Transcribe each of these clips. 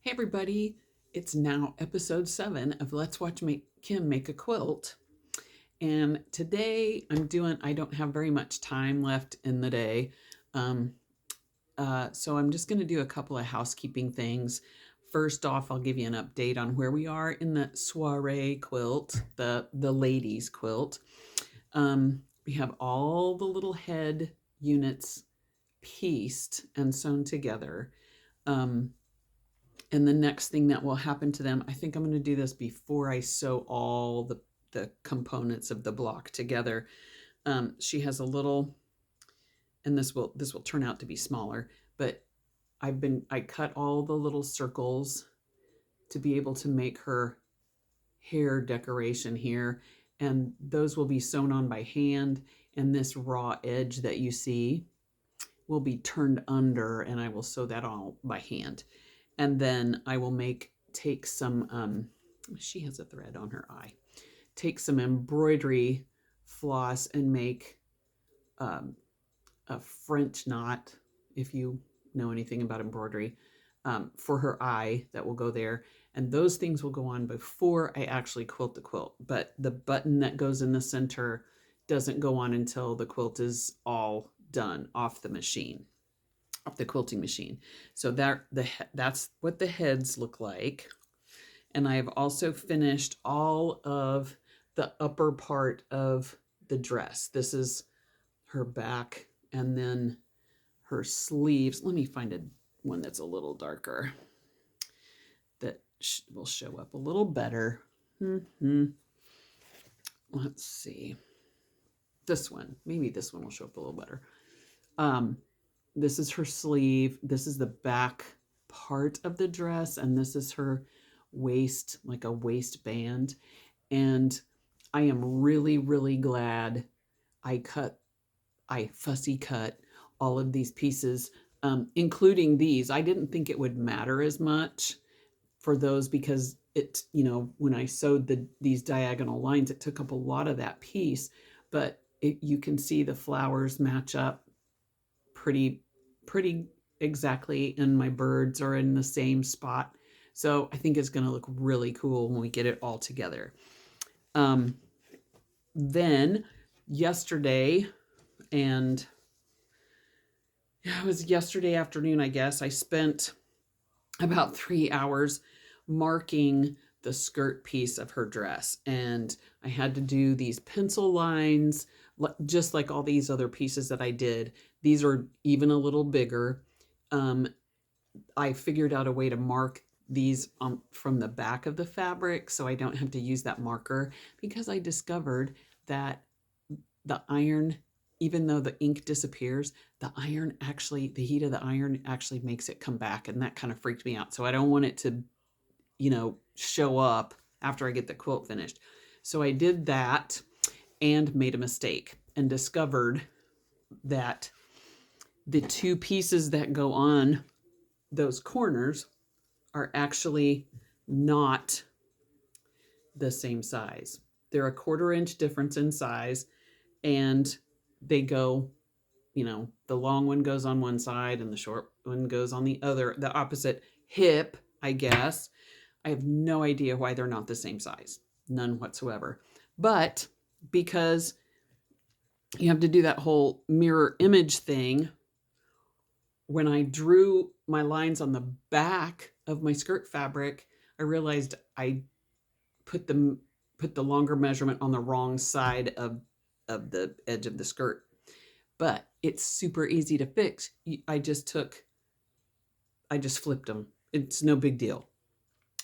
Hey everybody, it's now episode 7 of Let's Watch Kim Make a Quilt. And today I don't have very much time left in the day. Um, so I'm just going to do a couple of housekeeping things. First off, I'll give you an update on where we are in the Soiree quilt, the ladies quilt. We have all the little head units pieced and sewn together. Um, and the next thing that will happen to them, I think I'm going to do this before I sew all the components of the block together. She has a little, and this will turn out to be smaller, but I cut all the little circles to be able to make her hair decoration here, and those will be sewn on by hand, and this raw edge that you see will be turned under, and I will sew that all by hand. And then I will take some, she has a thread on her eye, take some embroidery floss and make um, a French knot, if you know anything about embroidery, for her eye that will go there. And those things will go on before I actually quilt the quilt. But the button that goes in the center doesn't go on until the quilt is all done off the machine, off the quilting machine. So that's what the heads look like. And I have also finished all of the upper part of the dress. This is her back and then her sleeves. Let me find one that's a little darker that will show up a little better. Let's see. This one, maybe this one will show up a little better. This is her sleeve. This is the back part of the dress, and this is her waist, like a waistband. And I am really, really glad I fussy cut all of these pieces, including these. I didn't think it would matter as much for those because when I sewed these diagonal lines, it took up a lot of that piece, but you can see the flowers match up pretty exactly, and my birds are in the same spot. So I think it's going to look really cool when we get it all together. Then yesterday, and it was yesterday afternoon, I guess, I spent about 3 hours marking the skirt piece of her dress. And I had to do these pencil lines, just like all these other pieces that I did. These are even a little bigger. I figured out a way to mark these from the back of the fabric so I don't have to use that marker, because I discovered that the iron, even though the ink disappears, the heat of the iron actually makes it come back, and that kind of freaked me out. So I don't want it to, show up after I get the quilt finished. So I did that and made a mistake and discovered that the two pieces that go on those corners are actually not the same size. They're a 1/4 inch difference in size, and they go, the long one goes on one side and the short one goes on the other, the opposite hip, I guess. I have no idea why they're not the same size. None whatsoever. But because you have to do that whole mirror image thing, when I drew my lines on the back of my skirt fabric, I realized I put the longer measurement on the wrong side of the edge of the skirt. But it's super easy to fix. I just flipped them. It's no big deal.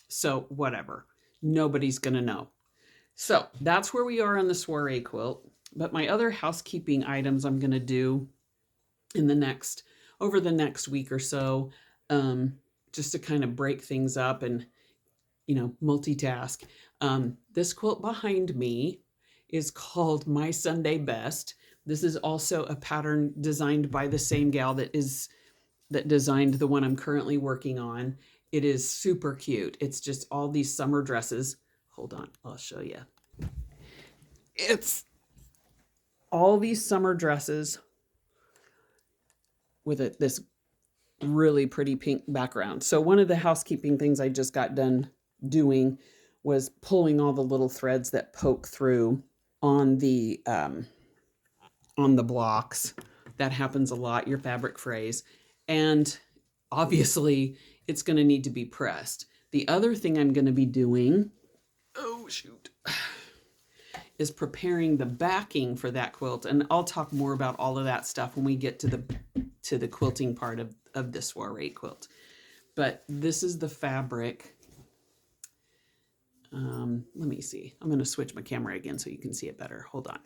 So whatever. Nobody's going to know. So that's where we are on the Soiree quilt. But my other housekeeping items I'm going to do over the next week or so, just to kind of break things up and, multitask. This quilt behind me is called My Sunday Best. This is also a pattern designed by the same gal that designed the one I'm currently working on. It is super cute. It's just all these summer dresses. Hold on, I'll show you. It's all these summer dresses with this really pretty pink background. So one of the housekeeping things I just got done doing was pulling all the little threads that poke through on the blocks. That happens a lot, your fabric frays. And obviously it's going to need to be pressed. The other thing I'm going to be doing, oh shoot, is preparing the backing for that quilt. And I'll talk more about all of that stuff when we get to the quilting part of the Soiree quilt. But this is the fabric. Let me see. I'm going to switch my camera again so you can see it better. Hold on.